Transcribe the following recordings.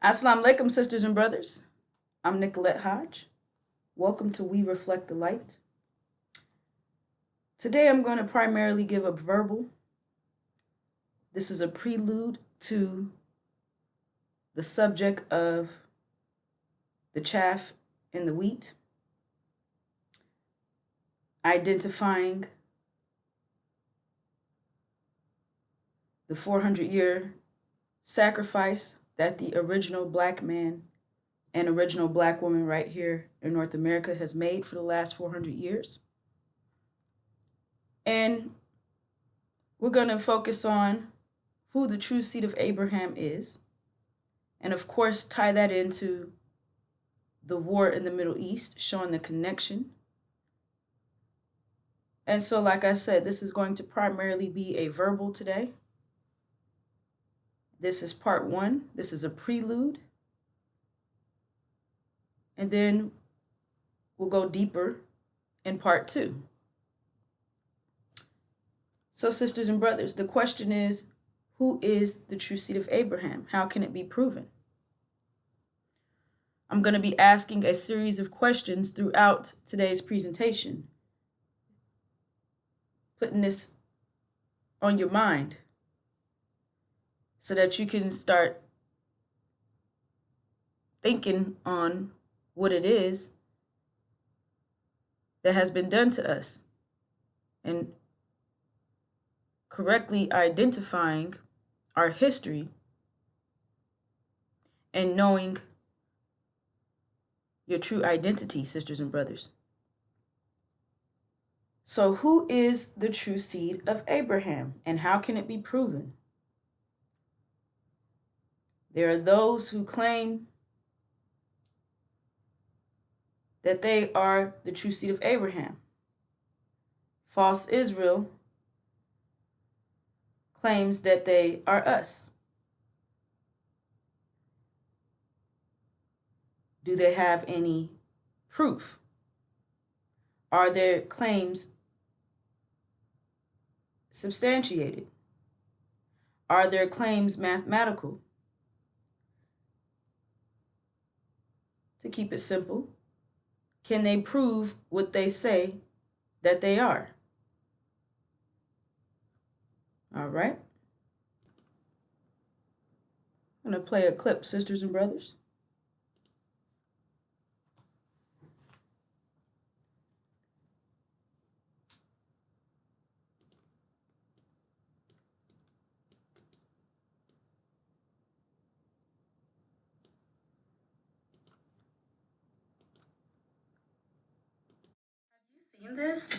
Assalamu alaikum, sisters and brothers. I'm Nicolette Hodge. Welcome to We Reflect the Light. Today I'm going to primarily give a verbal. This is a prelude to the subject of the chaff and the wheat, identifying the 400-year sacrifice that the original black man and original black woman right here in North America has made for the last 400 years. And we're going to focus on who the true seed of Abraham is, and of course tie that into the war in the Middle East, showing the connection. And so, like I said, this is going to primarily be a verbal today. This is part one. This is a prelude. And then we'll go deeper in part two. So, sisters and brothers, the question is, who is the true seed of Abraham? How can it be proven? I'm going to be asking a series of questions throughout today's presentation, putting this on your mind so that you can start thinking on what it is that has been done to us and correctly identifying our history and knowing your true identity, sisters and brothers. So, who is the true seed of Abraham and how can it be proven? There are those who claim that they are the true seed of Abraham. False Israel claims that they are us. Do they have any proof? Are their claims substantiated? Are their claims mathematical? To keep it simple, can they prove what they say that they are? All right. I'm going to play a clip, sisters and brothers. Seen this?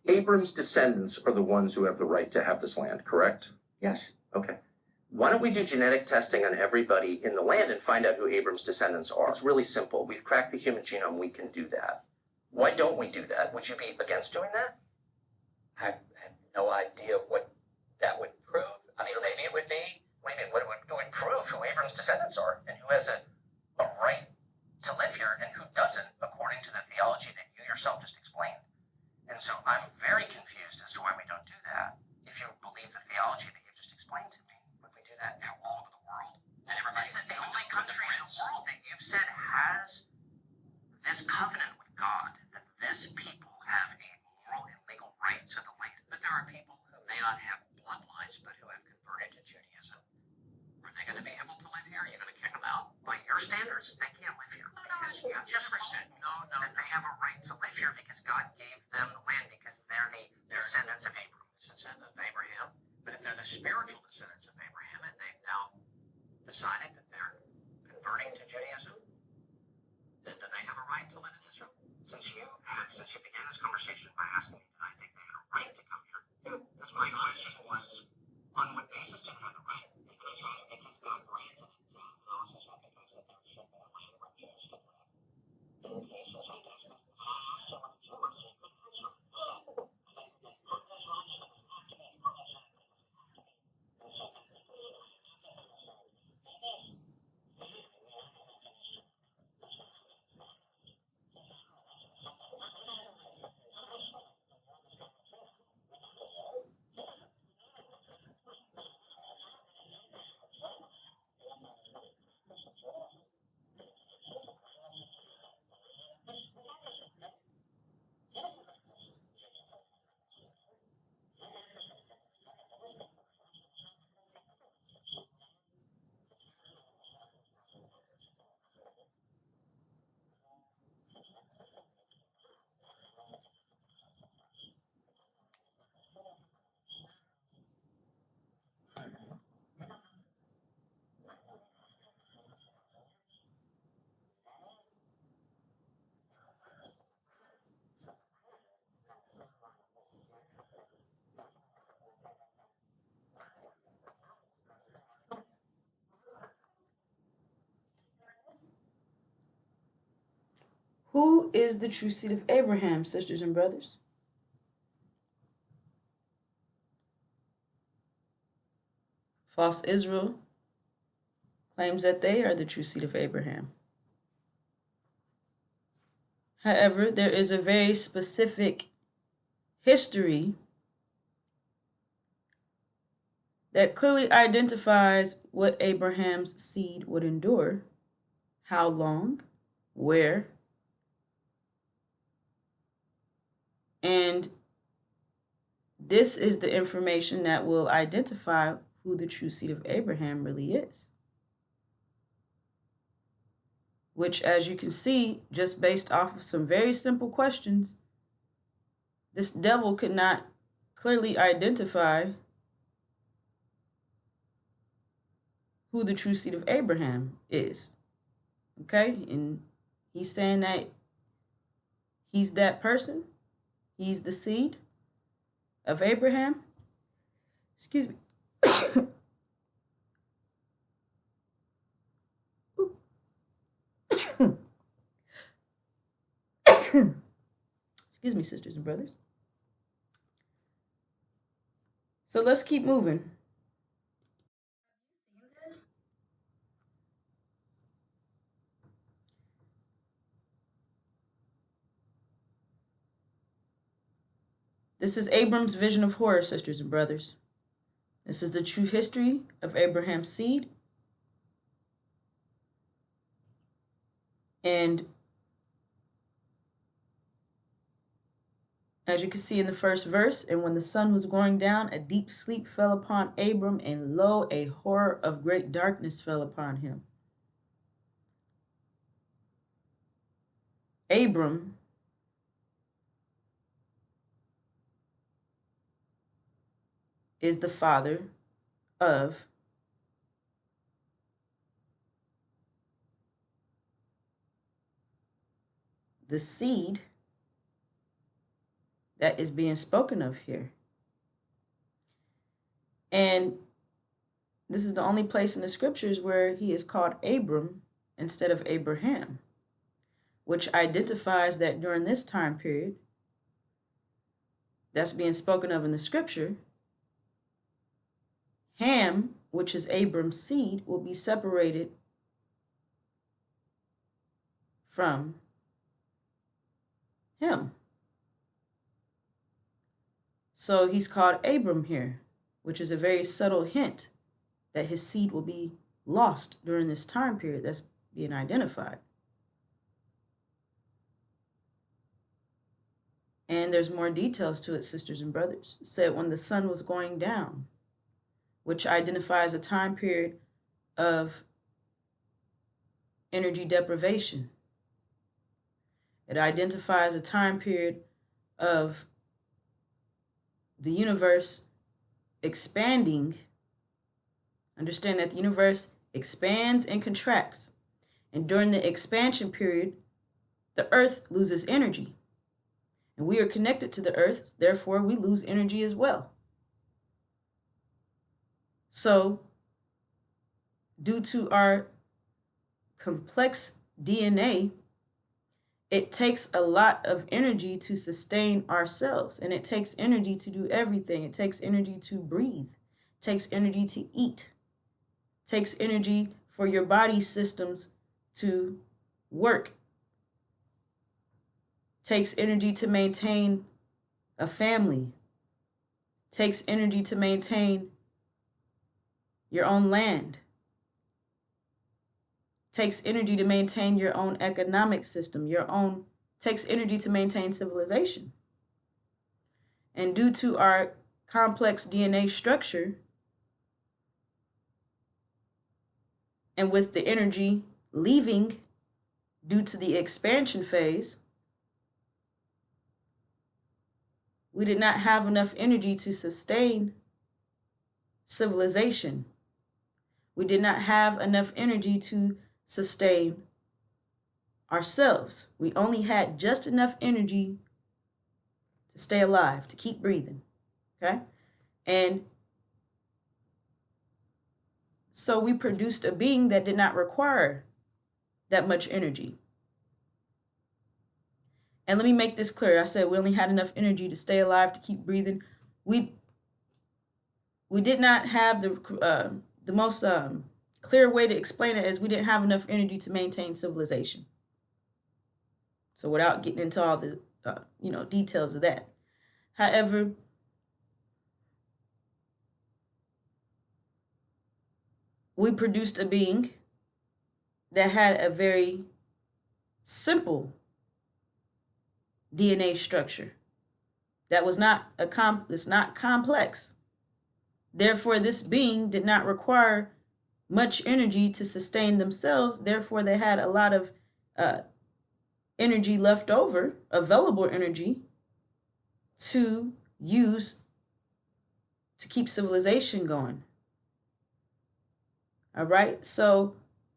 Abram's descendants are the ones who have the right to have this land, correct? Yes. Okay. Why don't we do genetic testing on everybody in the land and find out who Abram's descendants are? It's really simple. We've cracked the human genome. We can do that. Why don't we do that? Would you be against doing that? I have no idea what that would prove. I mean, maybe it would be. What do you mean? It would prove who Abram's descendants are and who has a right to live here and who doesn't, according to the theology that you yourself just explained. And so I'm very confused as to why we don't do that. If you believe the theology that you've just explained to me, would we do that all over the world? And this is the only country in the world that you've said has this covenant with God, that this people have a moral and legal right to the land. But there are people who may not have bloodlines, but who have converted to Judaism. Are they going to be able to live here? Are you going to kick them out? By your standards, they can't live here. Because you just said that they have a right to live here because God gave them the land because they're the descendants of Abram. Descendants of Abraham. But if they're the spiritual descendants of Abraham and they've now decided that they're converting to Judaism, then do they have a right to live in Israel? Since you began this conversation by asking me, did I think they had a right to come here? That's my question was, on what basis do they have a right? Because God granted it to them. And also so because that there should be a land where Jews could live. In peace and justice. So many Jews, you couldn't Israel. And put Israel just doesn't have to be. It's progenitor, but it doesn't have to be. And so that because babies, they have to live in Israel. There's no evidence that have to. He's not religious. And that's traditional. The world is from Judah. We don't know. He doesn't. That's the point. So, I'm not sure that he's anything to say. Therefore, he's really practicing Judaism. Who is the true seed of Abraham, sisters and brothers? False Israel claims that they are the true seed of Abraham. However, there is a very specific history that clearly identifies what Abraham's seed would endure, how long, where, and this is the information that will identify who the true seed of Abraham really is. Which, as you can see, just based off of some very simple questions, this devil could not clearly identify who the true seed of Abraham is. Okay? And he's saying that he's that person. He's the seed of Abraham. Excuse me. Excuse me, sisters and brothers. So let's keep moving. This is Abram's vision of horror, sisters and brothers. This is the true history of Abraham's seed. And as you can see in the first verse, and when the sun was going down, a deep sleep fell upon Abram, and lo, a horror of great darkness fell upon him. Abram is the father of the seed that is being spoken of here. And this is the only place in the scriptures where he is called Abram instead of Abraham, which identifies that during this time period that's being spoken of in the scripture, Ham, which is Abram's seed, will be separated from him. So he's called Abram here, which is a very subtle hint that his seed will be lost during this time period that's being identified. And there's more details to it, sisters and brothers. It said when the sun was going down, which identifies a time period of energy deprivation. It identifies a time period of the universe expanding. Understand that the universe expands and contracts. And during the expansion period, the earth loses energy. And we are connected to the earth, therefore we lose energy as well. So, due to our complex DNA, it takes a lot of energy to sustain ourselves, and it takes energy to do everything. It takes energy to breathe. It takes energy to eat. It takes energy for your body systems to work. It takes energy to maintain a family. It takes energy to maintain your own land. Takes energy to maintain your own economic system, takes energy to maintain civilization. And due to our complex DNA structure, and with the energy leaving due to the expansion phase, we did not have enough energy to sustain civilization. We did not have enough energy to sustain ourselves. We only had just enough energy to stay alive, to keep breathing. Okay? And so we produced a being that did not require that much energy. And let me make this clear. I said we only had enough energy to stay alive, to keep breathing. We did not have the most clear way to explain it is we didn't have enough energy to maintain civilization. So without getting into all the details of that. However, we produced a being that had a very simple DNA structure that was not it's not complex. Therefore, this being did not require much energy to sustain themselves. Therefore, they had a lot of energy left over, available energy, to use to keep civilization going. All right, so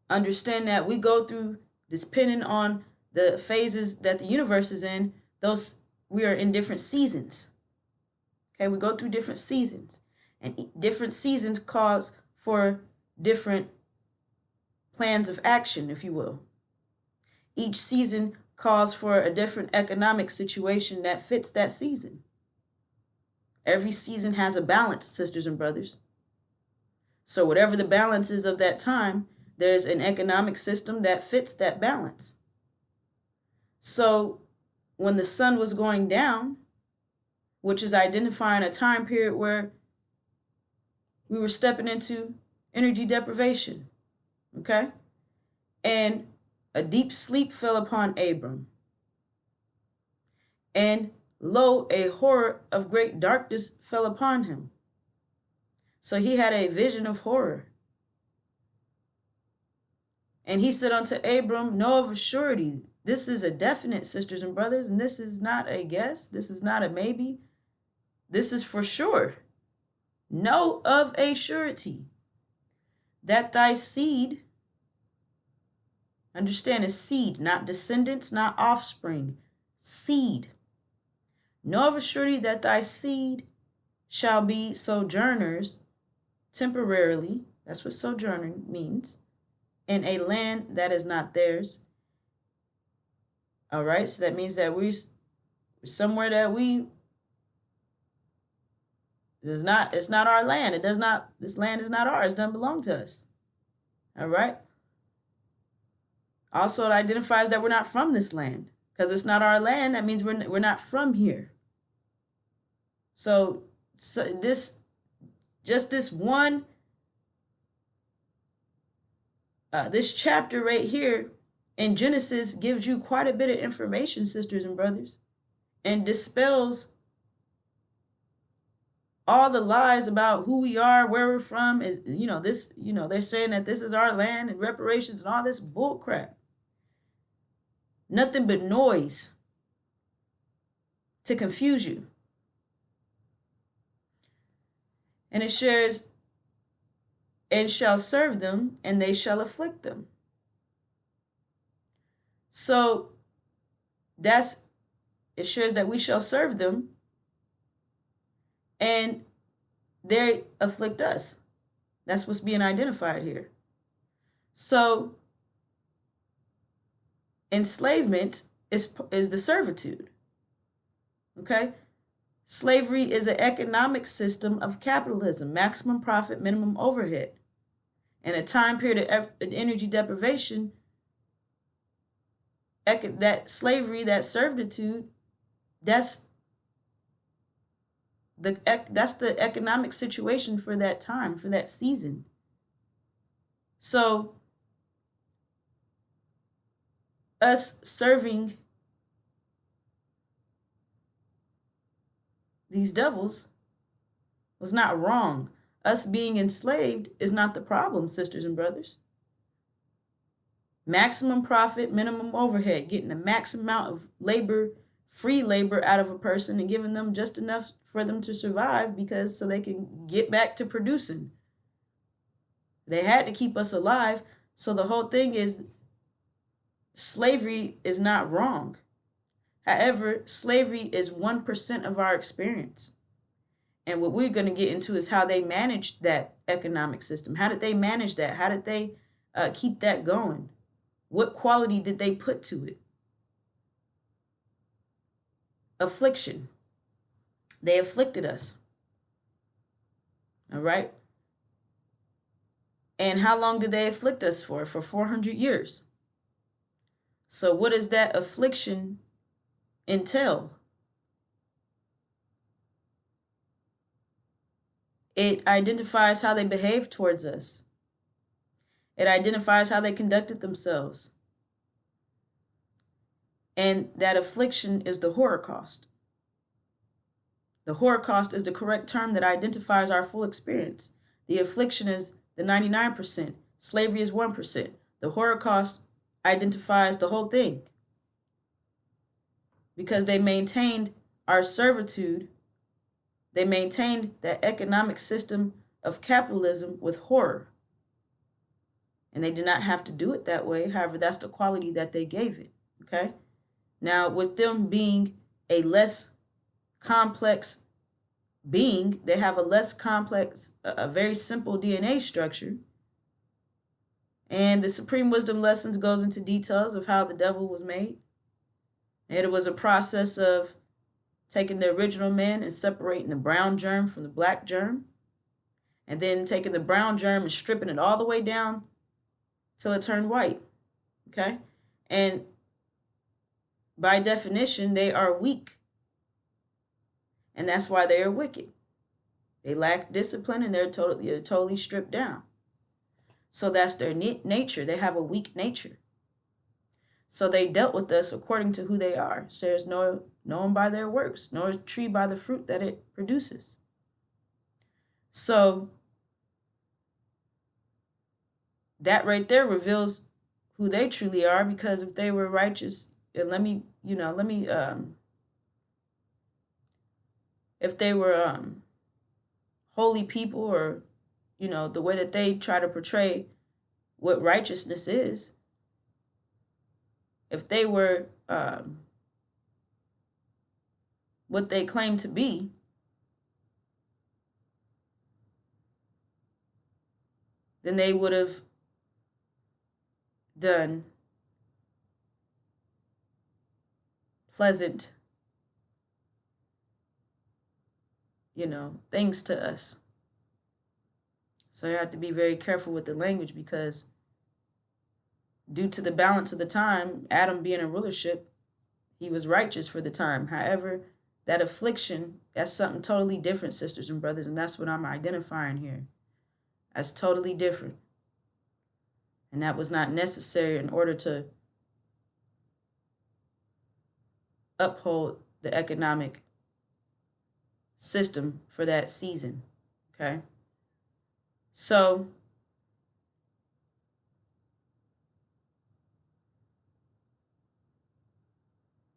understand that we go through, depending on the phases that the universe is in, we are in different seasons. Okay, we go through different seasons, and different seasons cause for different plans of action, if you will. Each season calls for a different economic situation that fits that season. Every season has a balance, sisters and brothers. So whatever the balance is of that time, there's an economic system that fits that balance. So when the sun was going down, which is identifying a time period where we were stepping into energy deprivation, okay? And a deep sleep fell upon Abram. And lo, a horror of great darkness fell upon him. So he had a vision of horror. And he said unto Abram, know of a surety, this is a definite, sisters and brothers, and this is not a guess, this is not a maybe, this is for sure. Know of a surety that thy seed, understand, is seed, not descendants, not offspring, seed. Know of a surety that thy seed shall be sojourners temporarily, that's what sojourning means, in a land that is not theirs. All right, so that means that we're somewhere that it's not our land. This land is not ours, it doesn't belong to us. All right. Also, it identifies that we're not from this land, because it's not our land. That means we're not from here. So this chapter right here in Genesis gives you quite a bit of information, sisters and brothers, and dispels all the lies about who we are, where we're from. Is they're saying that this is our land and reparations and all this bull crap. Nothing but noise to confuse you. And it shares, and shall serve them, and they shall afflict them. So it shares that we shall serve them, and they afflict us. That's what's being identified here. So enslavement is the servitude. Okay? Slavery is an economic system of capitalism, maximum profit, minimum overhead. In a time period of energy deprivation, that slavery, that servitude, that's the economic situation for that time, for that season. So us serving these devils was not wrong. Us being enslaved is not the problem, sisters and brothers. Maximum profit, minimum overhead, getting the maximum amount of labor, free labor out of a person and giving them just enough for them to survive, because so they can get back to producing. They had to keep us alive. So the whole thing is, slavery is not wrong. However, slavery is 1% of our experience. And what we're going to get into is how they managed that economic system. How did they manage that? How did they keep that going? What quality did they put to it? affliction. They afflicted us. All right? And how long did they afflict us for? For 400 years. So what does that affliction entail? It identifies how they behaved towards us. It identifies how they conducted themselves. And that affliction is the Holocaust. The Holocaust is the correct term that identifies our full experience. The affliction is the 99%. Slavery is 1%. The Holocaust identifies the whole thing. Because they maintained our servitude. They maintained that economic system of capitalism with horror. And they did not have to do it that way. However, that's the quality that they gave it. Okay? Now, with them being a less complex being, they have a less complex, a very simple DNA structure. And the Supreme Wisdom Lessons goes into details of how the devil was made. And it was a process of taking the original man and separating the brown germ from the black germ. And then taking the brown germ and stripping it all the way down till it turned white. Okay? And by definition, they are weak. And that's why they are wicked. They lack discipline and they're totally stripped down. So that's their nature. They have a weak nature. So they dealt with us according to who they are. So there's no known by their works, nor a tree by the fruit that it produces. So that right there reveals who they truly are, because if they were righteous, and if they were holy people, or, the way that they try to portray what righteousness is, if they were what they claim to be, then they would have done pleasant, things to us. So you have to be very careful with the language, because due to the balance of the time, Adam being in rulership, he was righteous for the time. However, that affliction, that's something totally different, sisters and brothers, and that's what I'm identifying here. That's totally different. And that was not necessary in order to uphold the economic system for that season. Okay? So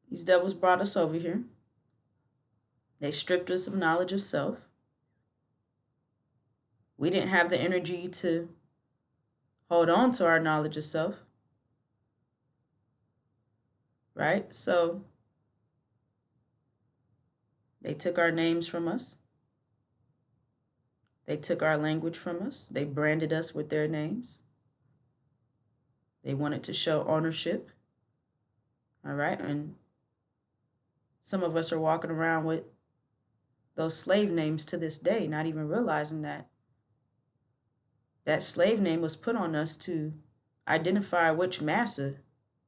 these devils brought us over here. They stripped us of knowledge of self. We didn't have the energy to hold on to our knowledge of self. Right? So they took our names from us. They took our language from us. They branded us with their names. They wanted to show ownership. All right? And some of us are walking around with those slave names to this day, not even realizing that that slave name was put on us to identify which massa,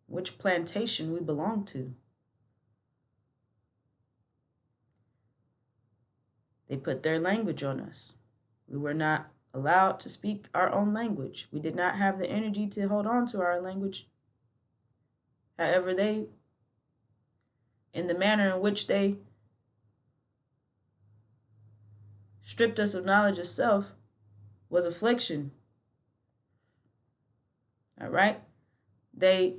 which plantation we belong to. They put their language on us. We were not allowed to speak our own language. We did not have the energy to hold on to our language. However, they, in the manner in which they stripped us of knowledge of self, was affliction. All right? They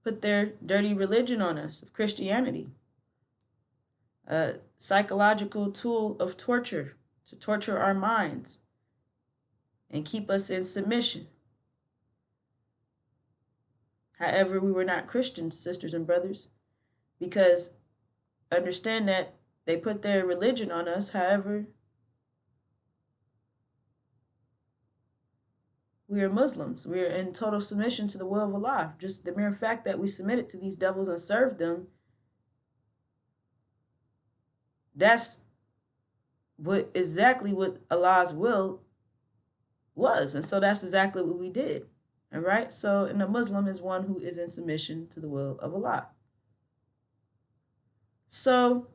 put their dirty religion on us of Christianity, a psychological tool of torture to torture our minds and keep us in submission. However, we were not Christians, sisters and brothers, because understand that they put their religion on us. However, we are Muslims. We are in total submission to the will of Allah. Just the mere fact that we submitted to these devils and served them, that's exactly what Allah's will was. And so that's exactly what we did. All right. So, and a Muslim is one who is in submission to the will of Allah. So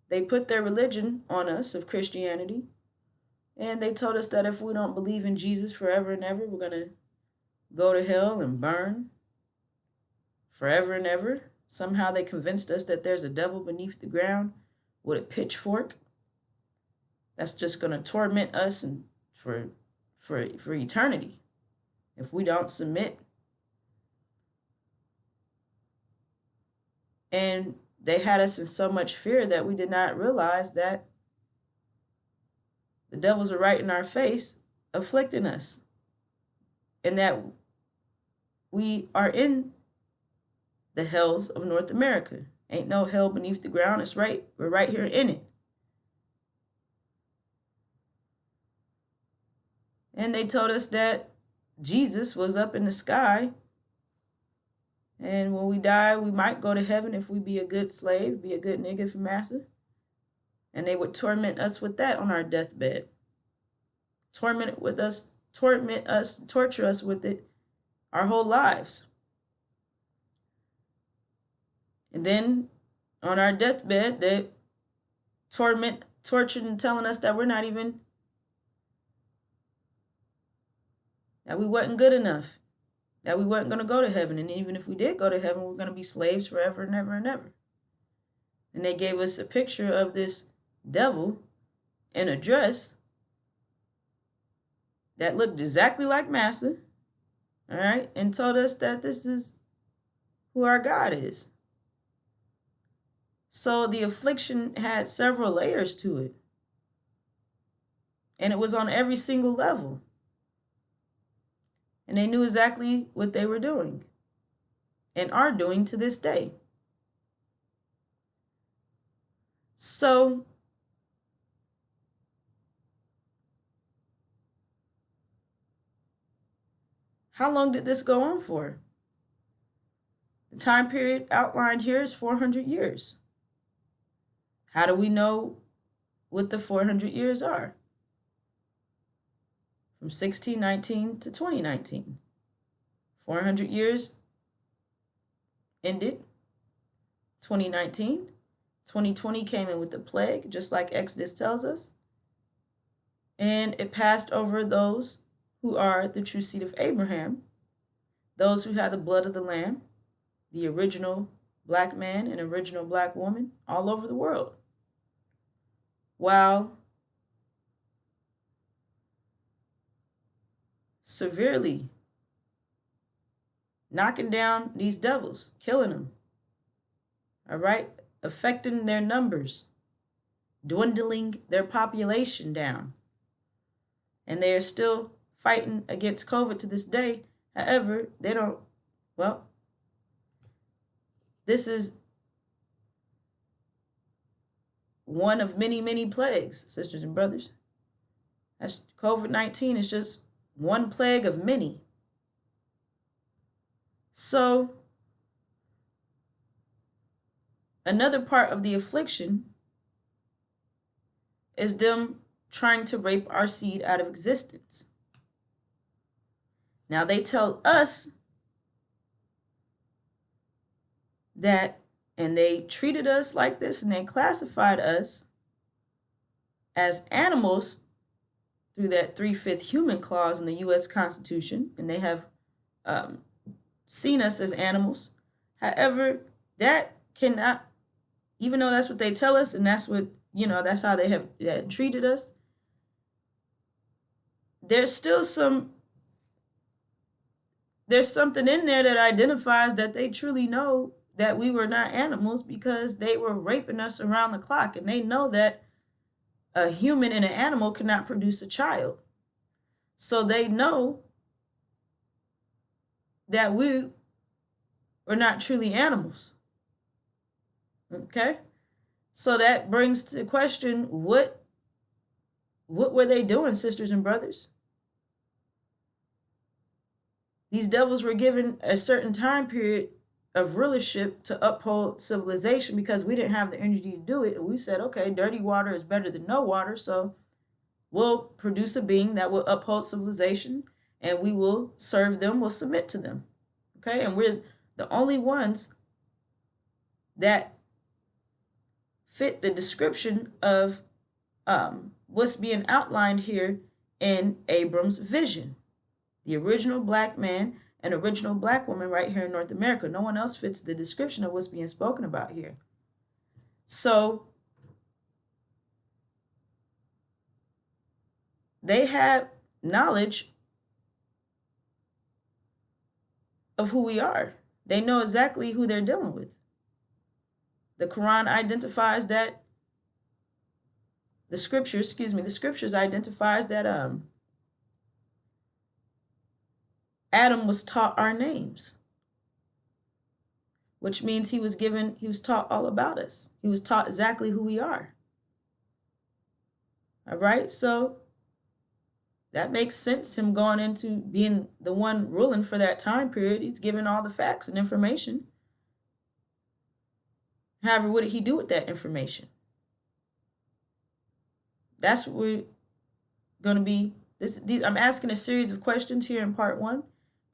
they put their religion on us of Christianity. And they told us that if we don't believe in Jesus forever and ever, we're going to go to hell and burn forever and ever. Somehow they convinced us that there's a devil beneath the ground with a pitchfork that's just going to torment us and for eternity if we don't submit. And they had us in so much fear that we did not realize that the devils are right in our face, afflicting us, and that we are in the hells of North America. Ain't no hell beneath the ground. It's right. We're right here in it. And they told us that Jesus was up in the sky. And when we die, we might go to heaven if we be a good slave, be a good nigga for massa. And they would torment us with that on our deathbed. Torture us with it our whole lives. And then on our deathbed, they tortured and telling us that we're not even, that we wasn't good enough, that we weren't going to go to heaven. And even if we did go to heaven, we're going to be slaves forever and ever and ever. And they gave us a picture of this devil in a dress that looked exactly like Massa, all right, and told us that this is who our God is. So the affliction had several layers to it, and it was on every single level. And they knew exactly what they were doing and are doing to this day. So how long did this go on for? The time period outlined here is 400 years. How do we know what the 400 years are? From 1619 to 2019. 400 years ended 2019. 2020 came in with the plague, just like Exodus tells us. And it passed over those who are the true seed of Abraham, those who have the blood of the Lamb, the original black man and original black woman all over the world. While severely knocking down these devils, killing them, all right, affecting their numbers, dwindling their population down. And they are still fighting against COVID to this day. However, they don't, well, this is one of many, many plagues, sisters and brothers. That's COVID-19 is just one plague of many. So another part of the affliction is them trying to rape our seed out of existence. Now they tell us that, and they treated us like this, and they classified us as animals through that 3/5 human clause in the U.S. Constitution, and they have seen us as animals. However, that cannot, even though that's what they tell us, and that's what, that's how they have treated us, there's something in there that identifies that they truly know that we were not animals, because they were raping us around the clock, and they know that a human and an animal cannot produce a child. So they know that we are not truly animals. Okay? So that brings to question, what were they doing, sisters and brothers? These devils were given a certain time period of rulership to uphold civilization because we didn't have the energy to do it. And we said, okay, dirty water is better than no water. So we'll produce a being that will uphold civilization and we will serve them, we'll submit to them. Okay, and we're the only ones that fit the description of what's being outlined here in Abram's vision. The original black man and original black woman right here in North America. No one else fits the description of what's being spoken about here. So they have knowledge of who we are. They know exactly who they're dealing with. The Quran identifies that, the scriptures identifies that Adam was taught our names, which means he was taught all about us. He was taught exactly who we are. All right, so that makes sense, him going into being the one ruling for that time period. He's given all the facts and information. However, what did he do with that information? That's what we're going to be. I'm asking a series of questions here in part 1.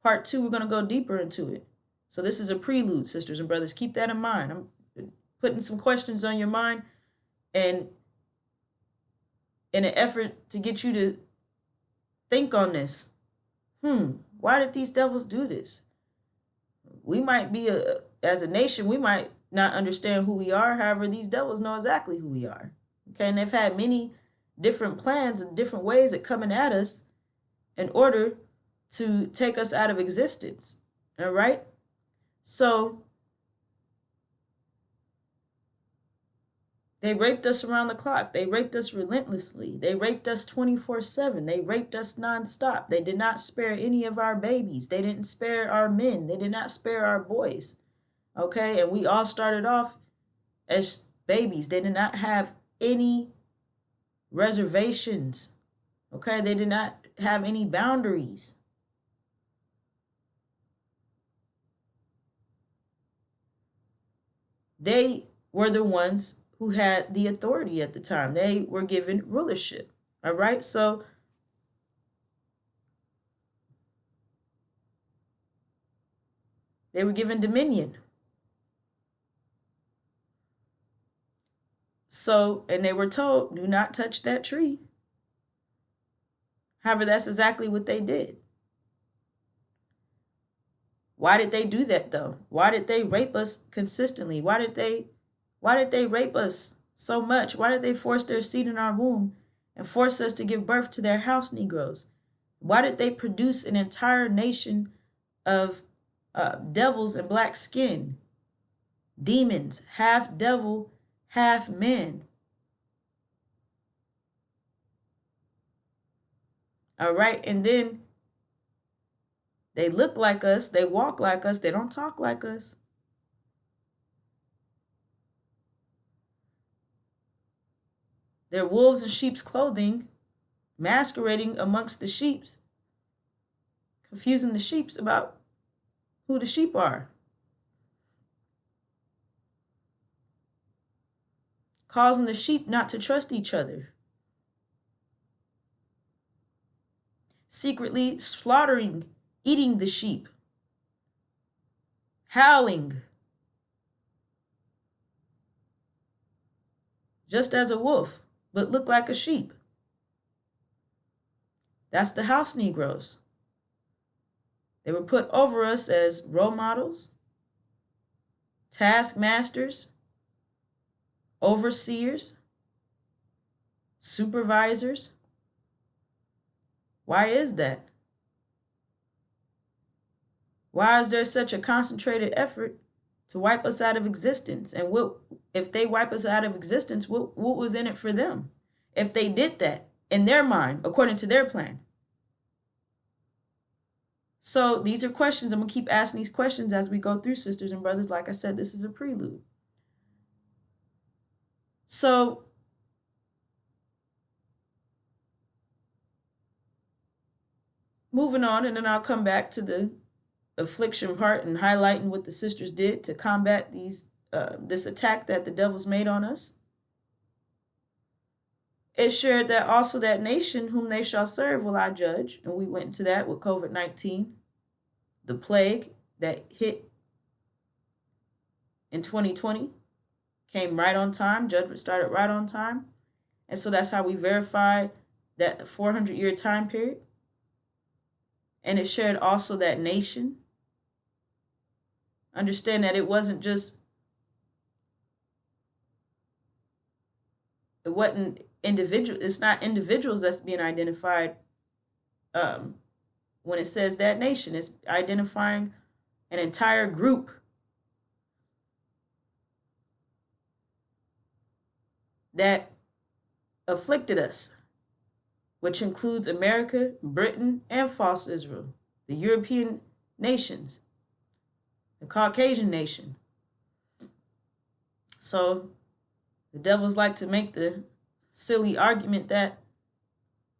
Part 2, we're going to go deeper into it. So this is a prelude, sisters and brothers. Keep that in mind. I'm putting some questions on your mind, and in an effort to get you to think on this. Why did these devils do this? We might be, as a nation, we might not understand who we are. However, these devils know exactly who we are. Okay, and they've had many different plans and different ways of coming at us in order to take us out of existence. All right? So they raped us around the clock. They raped us relentlessly. They raped us 24/7. They raped us nonstop. They did not spare any of our babies. They didn't spare our men. They did not spare our boys. Okay? And we all started off as babies. They did not have any reservations. Okay? They did not have any boundaries. They were the ones who had the authority at the time. They were given rulership. All right? So they were given dominion. So, and they were told, do not touch that tree. However, that's exactly what they did. Why did they do that though? Why did they rape us consistently? Why did they rape us so much? Why did they force their seed in our womb and force us to give birth to their house Negroes? Why did they produce an entire nation of devils and black skin? Demons, half devil, half man. All right, and then they look like us, they walk like us, they don't talk like us. They're wolves in sheep's clothing, masquerading amongst the sheep, confusing the sheep about who the sheep are. Causing the sheep not to trust each other. Secretly slaughtering, eating the sheep. Howling. Just as a wolf, but look like a sheep. That's the house Negroes. They were put over us as role models, taskmasters, overseers, supervisors. Why is that? Why is there such a concentrated effort to wipe us out of existence? And what if they wipe us out of existence, what was in it for them? If they did that in their mind, according to their plan. So these are questions. I'm going to keep asking these questions as we go through, sisters and brothers. Like I said, this is a prelude. So moving on, and then I'll come back to the affliction part and highlighting what the sisters did to combat this attack that the devil's made on us. It shared that also that nation whom they shall serve will I judge. And we went into that with COVID-19, the plague that hit in 2020 came right on time. Judgment started right on time. And so that's how we verify that 400-year time period. And it shared also that nation. Understand that it wasn't individual. It's not individuals that's being identified. When it says that nation, it's identifying an entire group that afflicted us, which includes America, Britain, and false Israel, the European nations, the Caucasian nation. So the devils like to make the silly argument that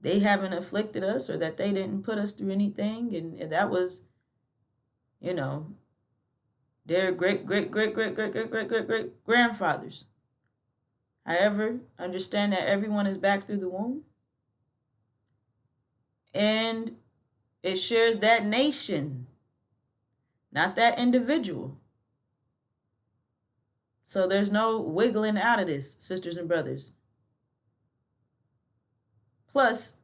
they haven't afflicted us or that they didn't put us through anything. And that was, their great grandfathers. However, understand that everyone is back through the womb. And it shares that nation, not that individual. So there's no wiggling out of this, sisters and brothers. Plus,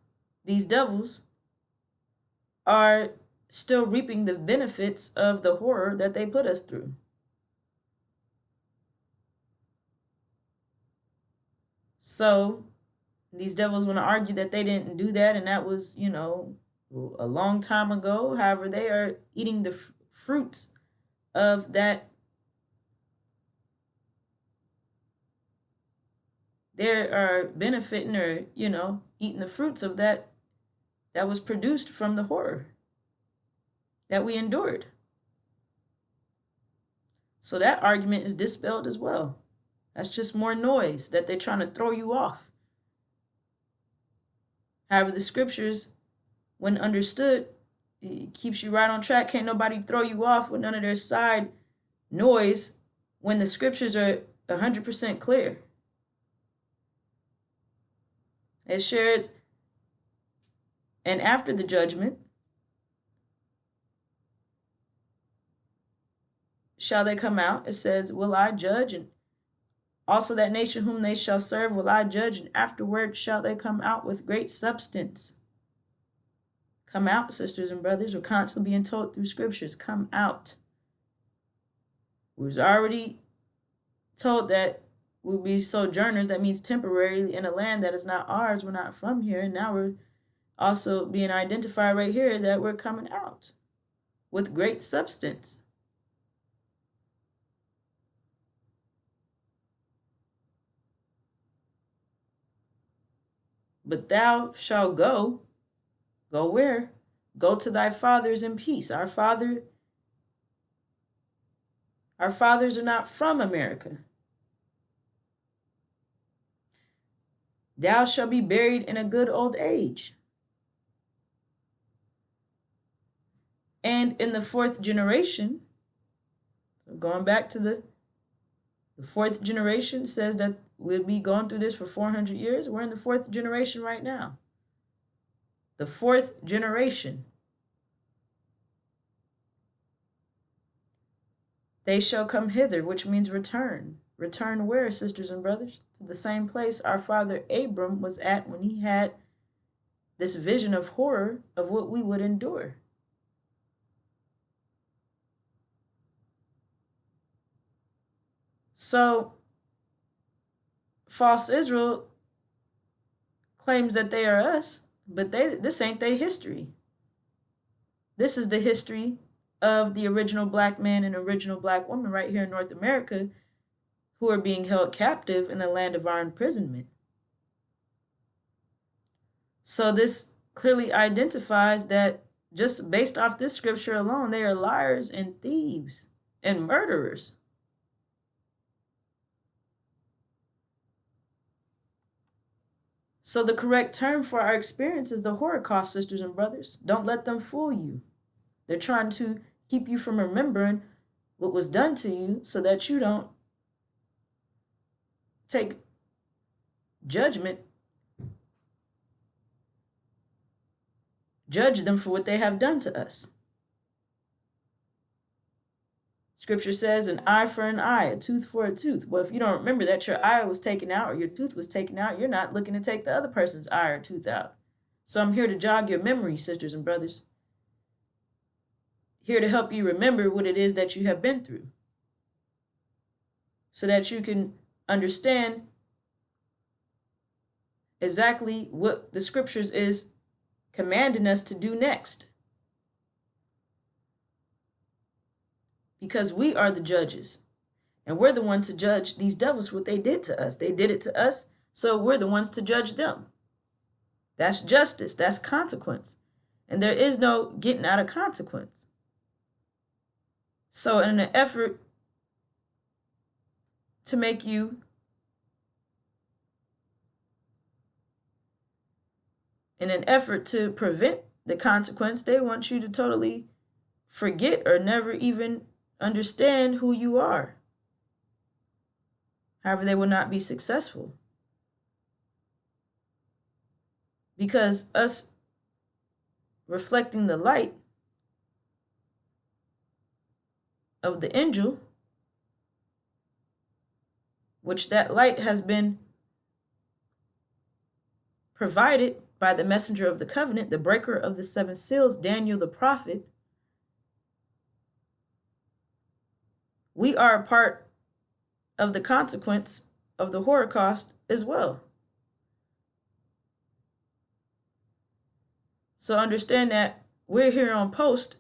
these devils are still reaping the benefits of the horror that they put us through. So these devils want to argue that they didn't do that and that was, a long time ago. However, they are eating the fruits of that. They are benefiting or, eating the fruits of that was produced from the horror that we endured. So that argument is dispelled as well. That's just more noise that they're trying to throw you off. However, the scriptures, when understood, it keeps you right on track. Can't nobody throw you off with none of their side noise when the scriptures are 100% clear. It shares, and after the judgment, shall they come out? It says, will I judge? And also that nation whom they shall serve will I judge, and afterward shall they come out with great substance. Come out, sisters and brothers. We're constantly being told through scriptures, come out. We was already told that we'll be sojourners. That means temporarily in a land that is not ours. We're not from here. And now we're also being identified right here that we're coming out with great substance. But thou shalt go where? Go to thy fathers in peace. Our fathers are not from America. Thou shalt be buried in a good old age. And in the fourth generation, so going back to the fourth generation says that we'll be going through this for 400 years. We're in the fourth generation right now. The fourth generation. They shall come hither, which means return. Return where, sisters and brothers? To the same place our father Abram was at when he had this vision of horror of what we would endure. So, false Israel claims that they are us, but this ain't their history. This is the history of the original black man and original black woman right here in North America who are being held captive in the land of our imprisonment. So this clearly identifies that just based off this scripture alone, they are liars and thieves and murderers. So the correct term for our experience is the Holocaust, sisters and brothers. Don't let them fool you. They're trying to keep you from remembering what was done to you so that you don't take judgment, judge them for what they have done to us. Scripture says an eye for an eye, a tooth for a tooth. Well, if you don't remember that your eye was taken out or your tooth was taken out, you're not looking to take the other person's eye or tooth out. So I'm here to jog your memory, sisters and brothers. Here to help you remember what it is that you have been through, so that you can understand exactly what the scriptures is commanding us to do next. Because we are the judges, and we're the ones to judge these devils for what they did to us. They did it to us, so we're the ones to judge them. That's justice. That's consequence. And there is no getting out of consequence. So in an effort to make you in an effort to prevent the consequence, they want you to totally forget or never even understand who you are. However, they will not be successful. Because us reflecting the light of the angel, which that light has been provided by the messenger of the covenant, the breaker of the seven seals, Daniel the prophet, we are a part of the consequence of the Holocaust as well. So understand that we're here on post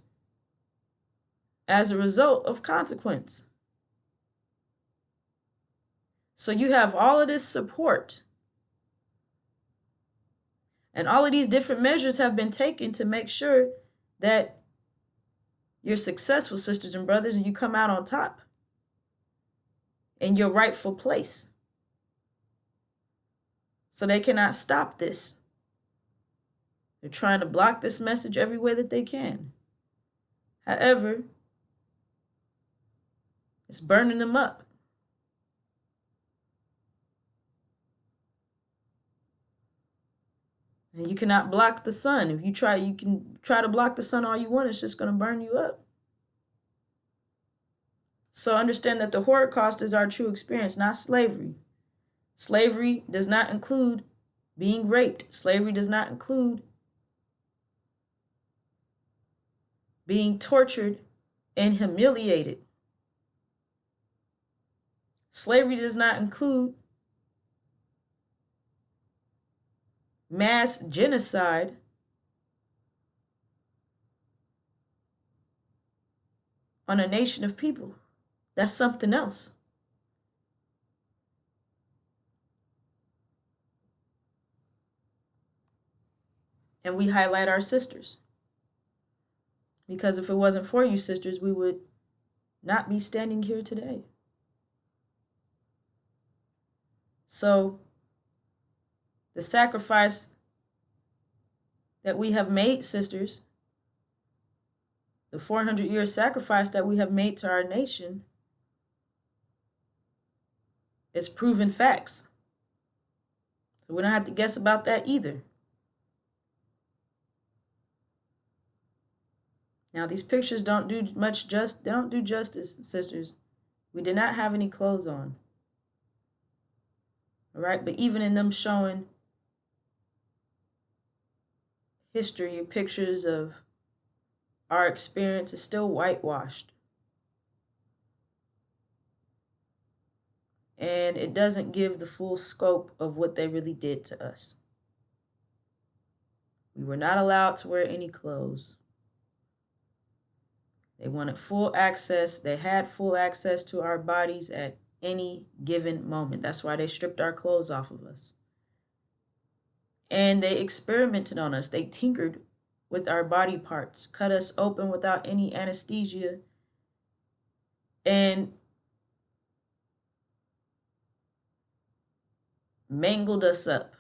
as a result of consequence. So you have all of this support. And all of these different measures have been taken to make sure that you're successful, sisters and brothers, and you come out on top in your rightful place. So they cannot stop this. They're trying to block this message every way that they can. However, it's burning them up. And you cannot block the sun. If you can try to block the sun all you want, it's just going to burn you up. So understand that the Holocaust is our true experience, not slavery. Slavery does not include being raped. Slavery does not include being tortured and humiliated. Slavery does not include mass genocide on a nation of people. That's something else. And we highlight our sisters. Because if it wasn't for you, sisters, we would not be standing here today. So, the sacrifice that we have made, sisters, the 400-year sacrifice that we have made to our nation, is proven facts. So we don't have to guess about that either. Now, these pictures don't do they don't do justice, sisters. We did not have any clothes on. All right, but even in them showing history, pictures of our experience is still whitewashed. And it doesn't give the full scope of what they really did to us. We were not allowed to wear any clothes. They wanted full access. They had full access to our bodies at any given moment. That's why they stripped our clothes off of us. And they experimented on us. They tinkered with our body parts, cut us open without any anesthesia, and mangled us up.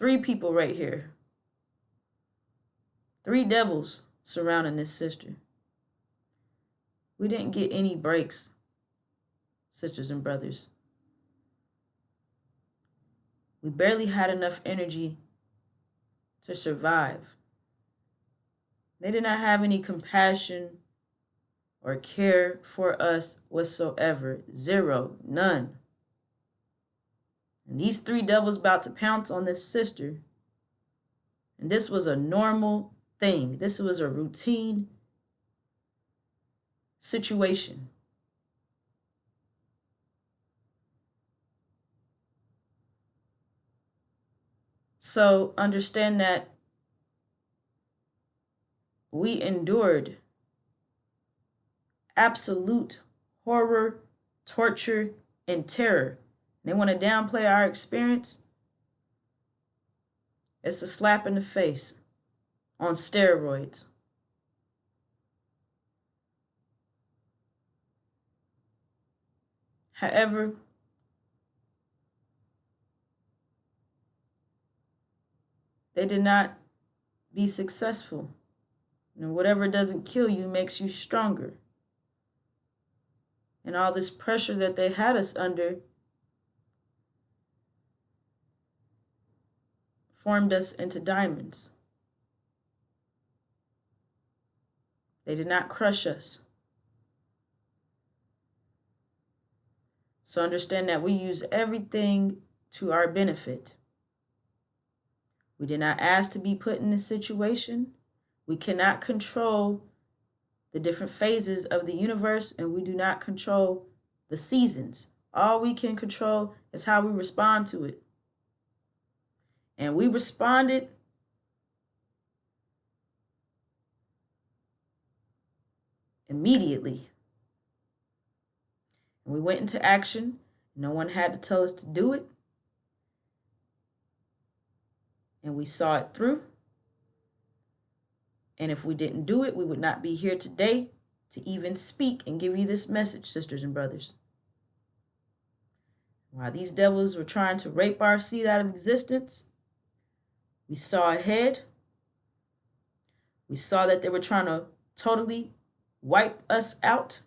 Three people right here. Three devils surrounding this sister. We didn't get any breaks, sisters and brothers. We barely had enough energy to survive. They did not have any compassion or care for us whatsoever. Zero. None. And these three devils about to pounce on this sister. And this was a normal thing. This was a routine situation. So understand that we endured absolute horror, torture, and terror. They want to downplay our experience. It's a slap in the face on steroids. However, they did not be successful. And whatever doesn't kill you makes you stronger. And all this pressure that they had us under formed us into diamonds. They did not crush us. So understand that we use everything to our benefit. We did not ask to be put in this situation. We cannot control the different phases of the universe, and we do not control the seasons. All we can control is how we respond to it. And we responded immediately. And we went into action. No one had to tell us to do it. And we saw it through. And if we didn't do it, we would not be here today to even speak and give you this message, sisters and brothers. While these devils were trying to rape our seed out of existence, we saw ahead. We saw that they were trying to totally wipe us out.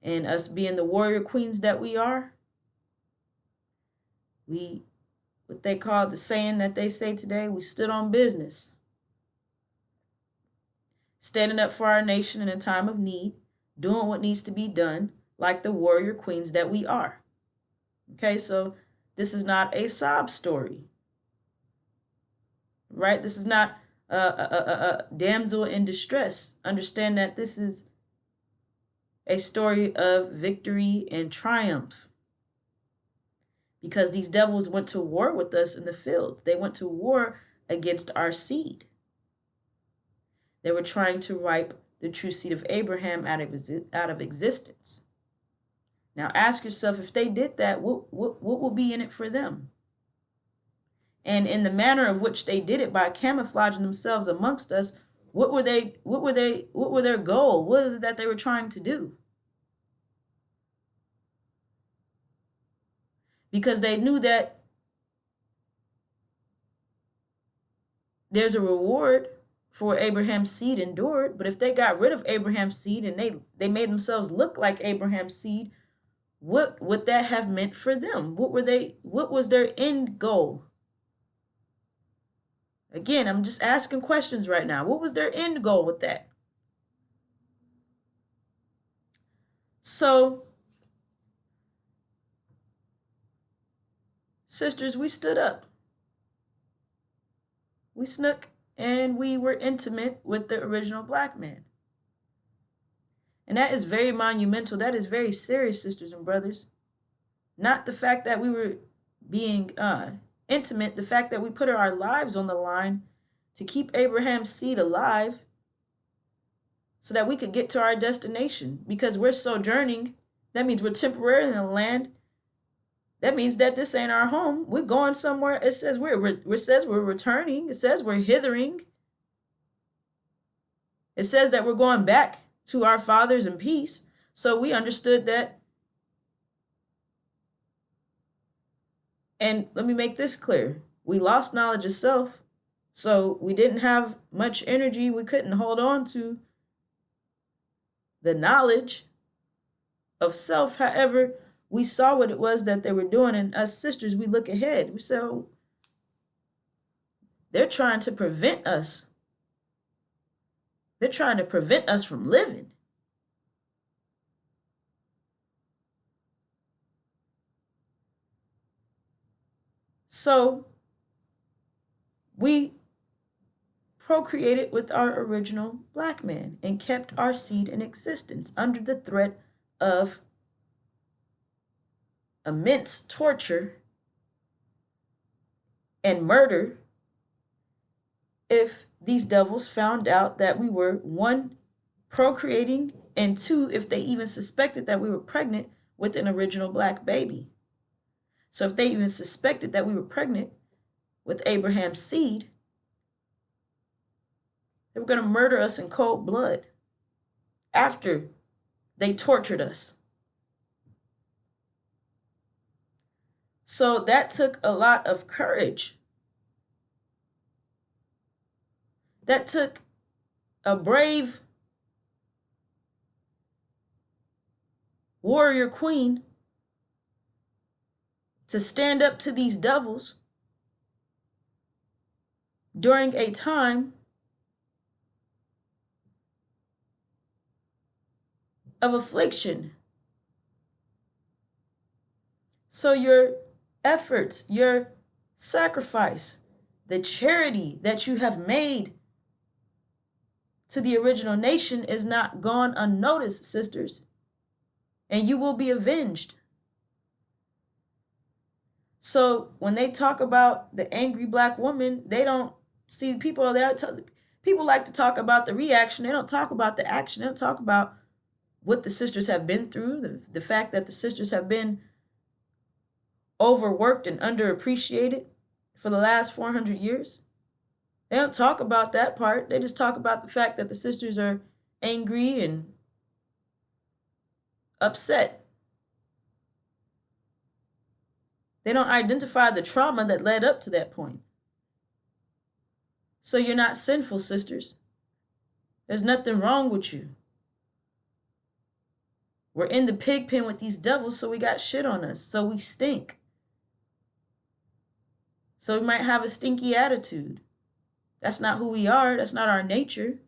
And us being the warrior queens that we are, what they call the saying that they say today, we stood on business. Standing up for our nation in a time of need, doing what needs to be done, like the warrior queens that we are. Okay, so this is not a sob story. Right? This is not a damsel in distress. Understand that this is a story of victory and triumph. Because these devils went to war with us in the fields. They went to war against our seed. They were trying to wipe the true seed of Abraham out of existence. Now ask yourself, if they did that, what will be in it for them? And in the manner of which they did it, by camouflaging themselves amongst us, what were their goal? What is it that they were trying to do? Because they knew that there's a reward for Abraham's seed endured. But if they got rid of Abraham's seed and they made themselves look like Abraham's seed, what would that have meant for them? What was their end goal? Again, I'm just asking questions right now. What was their end goal with that? So, sisters, we stood up. We snuck and we were intimate with the original black man. And that is very monumental. That is very serious, sisters and brothers. Not the fact that we were being intimate, the fact that we put our lives on the line to keep Abraham's seed alive so that we could get to our destination. Because we're sojourning, that means we're temporary in the land. That means that this ain't our home. We're going somewhere. It says we're returning. It says we're hithering. It says that we're going back to our fathers in peace. So we understood that And let me make this clear. We lost knowledge of self, so we didn't have much energy. We couldn't hold on to the knowledge of self. However, we saw what it was that they were doing, and us sisters, we look ahead. We say, oh, they're trying to prevent us. They're trying to prevent us from living. So we procreated with our original black man and kept our seed in existence under the threat of immense torture and murder if these devils found out that we were, one, procreating, and two, if they even suspected that we were pregnant with an original black baby. So if they even suspected that we were pregnant with Abraham's seed, they were going to murder us in cold blood after they tortured us. So that took a lot of courage. That took a brave warrior queen to stand up to these devils during a time of affliction. So your efforts, your sacrifice, the charity that you have made to the original nation is not gone unnoticed, sisters, and you will be avenged. So when they talk about the angry black woman, they don't see people there. People like to talk about the reaction. They don't talk about the action. They don't talk about what the sisters have been through, the fact that the sisters have been overworked and underappreciated for the last 400 years. They don't talk about that part. They just talk about the fact that the sisters are angry and upset. They don't identify the trauma that led up to that point. So you're not sinful, sisters. There's nothing wrong with you. We're in the pig pen with these devils, so we got shit on us. So we stink. So we might have a stinky attitude. That's not who we are. That's not our nature.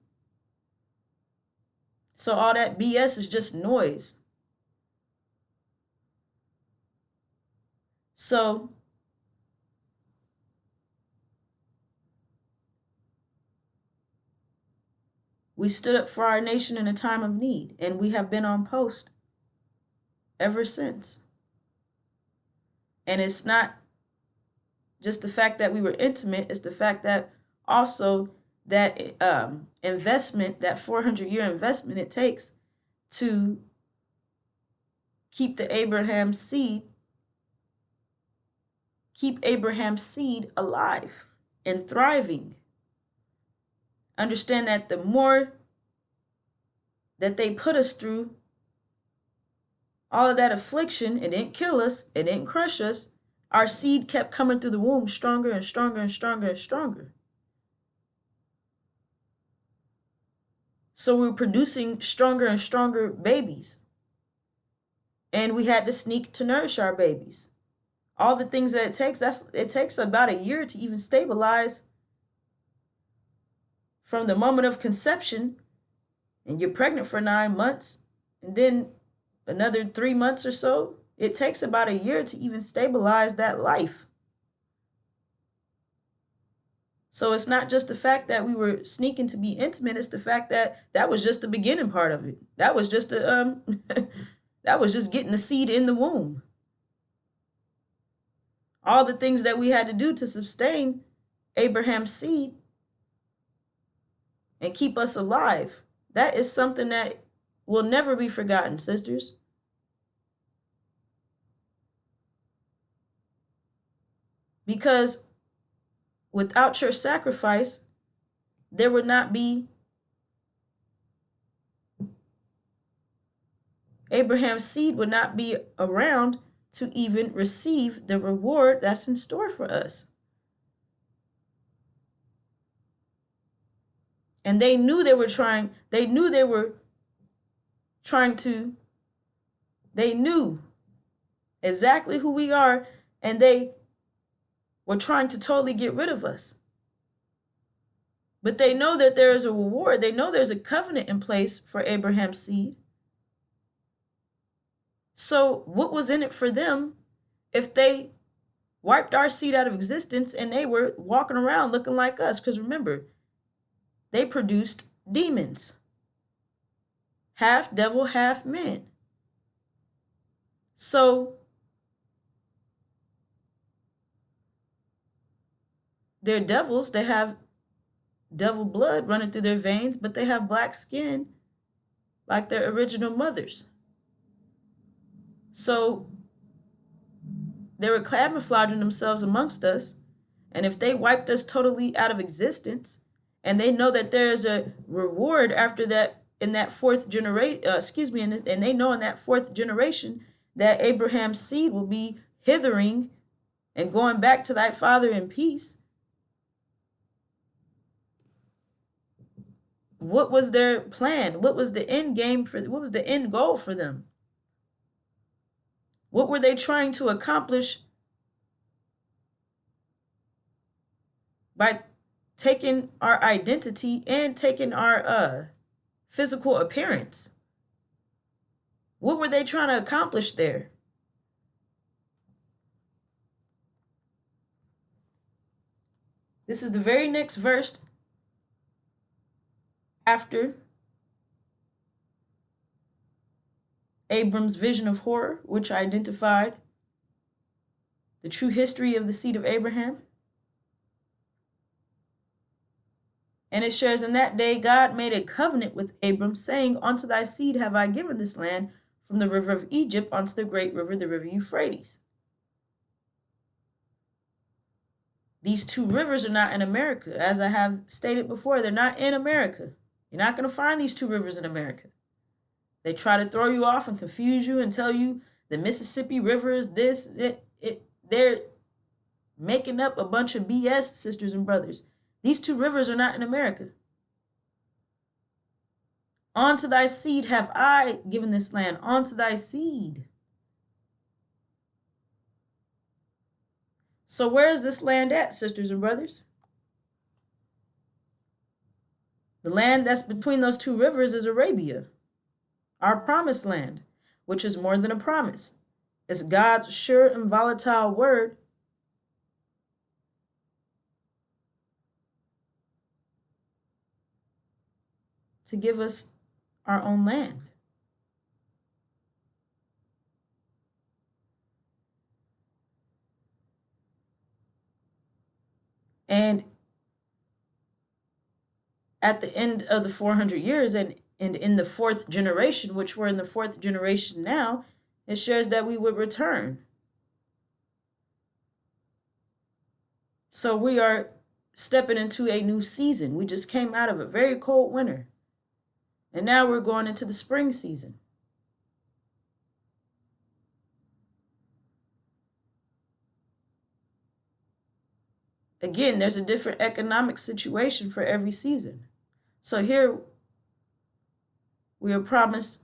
So all that BS is just noise. So we stood up for our nation in a time of need, and we have been on post ever since. And it's not just the fact that we were intimate, it's the fact that also that investment, that 400-year investment it takes to keep Abraham's seed alive and thriving. Understand that the more that they put us through, all of that affliction, it didn't kill us, it didn't crush us. Our seed kept coming through the womb stronger and stronger and stronger and stronger. So we were producing stronger and stronger babies. And we had to sneak to nourish our babies. All the things that it takes about a year to even stabilize from the moment of conception, and you're pregnant for 9 months, and then another 3 months or so. It takes about a year to even stabilize that life. So it's not just the fact that we were sneaking to be intimate, it's the fact that that was just the beginning part of it. That was just that was just getting the seed in the womb. All the things that we had to do to sustain Abraham's seed and keep us alive, that is something that will never be forgotten, sisters. Because without your sacrifice, there would not be Abraham's seed would not be around to even receive the reward that's in store for us. And they knew they were trying exactly who we are, and they were trying to totally get rid of us. But they know that there is a reward. They know there's a covenant in place for Abraham's seed. So what was in it for them if they wiped our seed out of existence and they were walking around looking like us? Because remember, they produced demons, half devil, half man. So they're devils. They have devil blood running through their veins, but they have black skin like their original mothers. So they were camouflaging themselves amongst us. And if they wiped us totally out of existence, and they know that there is a reward after that in that fourth generation, and they know in that fourth generation that Abraham's seed will be hithering and going back to thy father in peace. What was their plan? What was the end game what was the end goal for them? What were they trying to accomplish by taking our identity and taking our physical appearance? What were they trying to accomplish there? This is the very next verse after Abram's vision of horror, which identified the true history of the seed of Abraham. And it shares, in that day, God made a covenant with Abram, saying, unto thy seed have I given this land, from the river of Egypt unto the great river, the river Euphrates. These two rivers are not in America. As I have stated before, they're not in America. You're not going to find these two rivers in America. They try to throw you off and confuse you and tell you the Mississippi River is this. They're making up a bunch of BS, sisters and brothers. These two rivers are not in America. Unto thy seed have I given this land. Unto thy seed. So where is this land at, sisters and brothers? The land that's between those two rivers is Arabia, our promised land, which is more than a promise. It's God's sure and volatile word to give us our own land. And at the end of the 400 years and in the fourth generation, which we're in the fourth generation now, it shares that we would return. So we are stepping into a new season. We just came out of a very cold winter. And now we're going into the spring season. Again, there's a different economic situation for every season. So here we are promised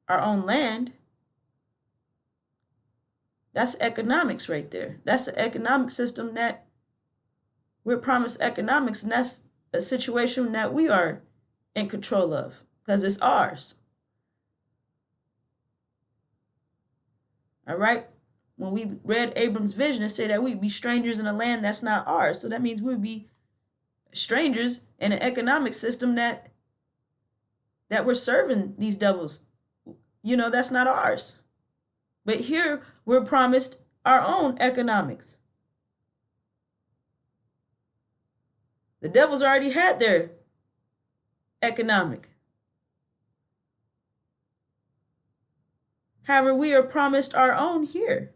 our own land. That's economics right there. That's the economic system that we're promised economics, and that's a situation that we are in control of because it's ours. All right. When we read Abram's vision, it said that we'd be strangers in a land that's not ours. So that means we'd be strangers in an economic system that we're serving these devils. You know, that's not ours. But here we're promised our own economics. The devils already had their economic. However, we are promised our own here.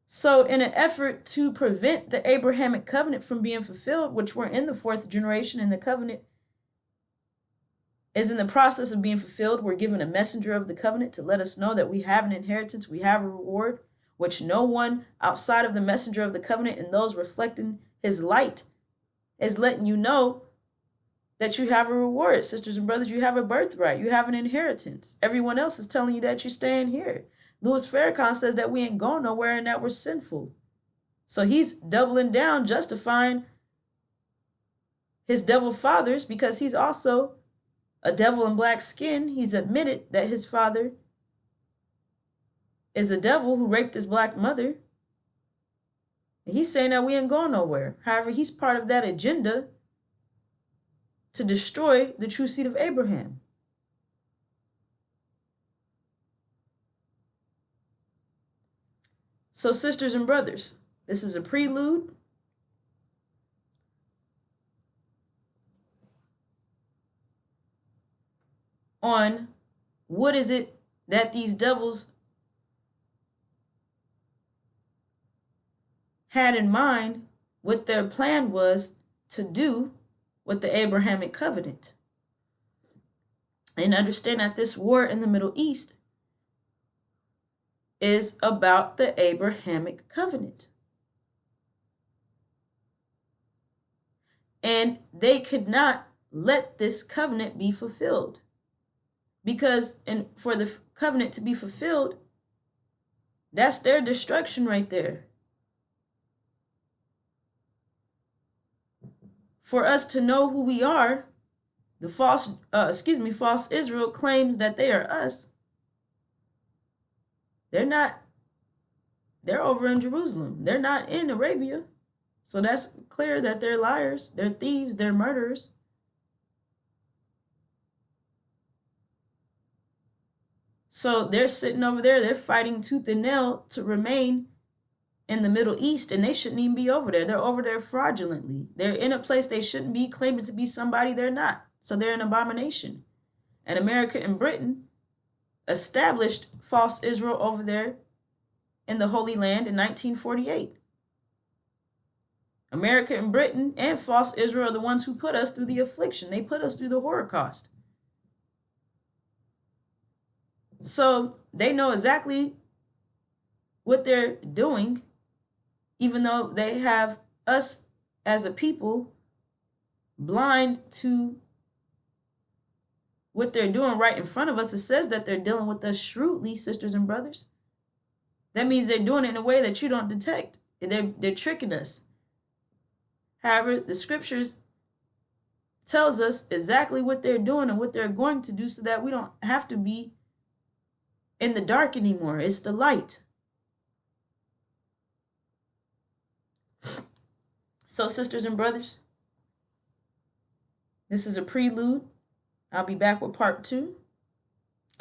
So in an effort to prevent the Abrahamic covenant from being fulfilled, which we're in the fourth generation, and the covenant is in the process of being fulfilled. We're given a messenger of the covenant to let us know that we have an inheritance, we have a reward, which no one outside of the messenger of the covenant and those reflecting his light is letting you know that you have a reward. Sisters and brothers, you have a birthright, you have an inheritance. Everyone else is telling you that you're staying here. Louis Farrakhan says that we ain't going nowhere and that we're sinful. So he's doubling down, justifying his devil fathers, because he's also a devil in black skin. He's admitted that his father is a devil who raped his black mother. And he's saying that we ain't going nowhere. However, he's part of that agenda to destroy the true seed of Abraham. So, sisters and brothers, this is a prelude on what is it that these devils had in mind, what their plan was to do with the Abrahamic covenant. And understand that this war in the Middle East is about the Abrahamic covenant. And they could not let this covenant be fulfilled. Because for the covenant to be fulfilled, that's their destruction right there. For us to know who we are, the false Israel claims that they are us. They're not. They're over in Jerusalem. They're not in Arabia. So that's clear that they're liars, they're thieves, they're murderers. So they're sitting over there, they're fighting tooth and nail to remain in the Middle East, and they shouldn't even be over there. They're over there fraudulently. They're in a place they shouldn't be, claiming to be somebody they're not. So they're an abomination. And America and Britain established false Israel over there in the Holy Land in 1948. America and Britain and false Israel are the ones who put us through the affliction. They put us through the Holocaust. So they know exactly what they're doing, even though they have us as a people blind to what they're doing right in front of us. It says that they're dealing with us shrewdly, sisters and brothers. That means they're doing it in a way that you don't detect. They're tricking us. However, the scriptures tells us exactly what they're doing and what they're going to do, so that we don't have to be in the dark anymore. It's the light. So, sisters and brothers, this is a prelude. I'll be back with part 2.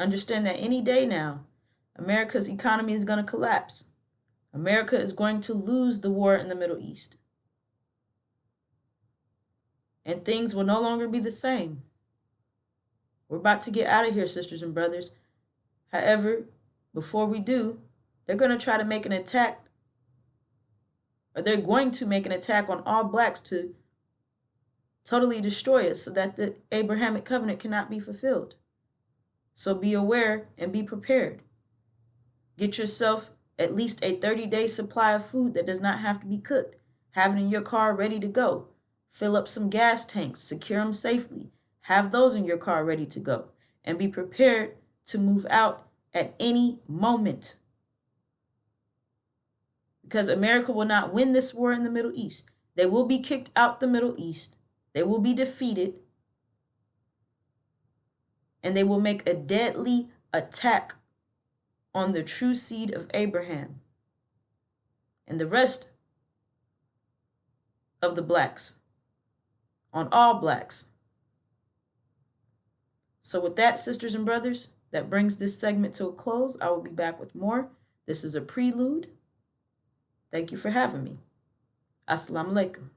Understand that any day now, America's economy is going to collapse. America is going to lose the war in the Middle East. And things will no longer be the same. We're about to get out of here, sisters and brothers. However, before we do, they're going to try to make an attack, or they're going to make an attack on all blacks to totally destroy us, so that the Abrahamic covenant cannot be fulfilled. So be aware and be prepared. Get yourself at least a 30-day supply of food that does not have to be cooked. Have it in your car ready to go. Fill up some gas tanks, secure them safely. Have those in your car ready to go. And be prepared to move out at any moment. Because America will not win this war in the Middle East. They will be kicked out the Middle East. They will be defeated. And they will make a deadly attack on the true seed of Abraham and the rest of the blacks, on all blacks. So with that, sisters and brothers, that brings this segment to a close. I will be back with more. This is a prelude. Thank you for having me. Assalamu alaikum.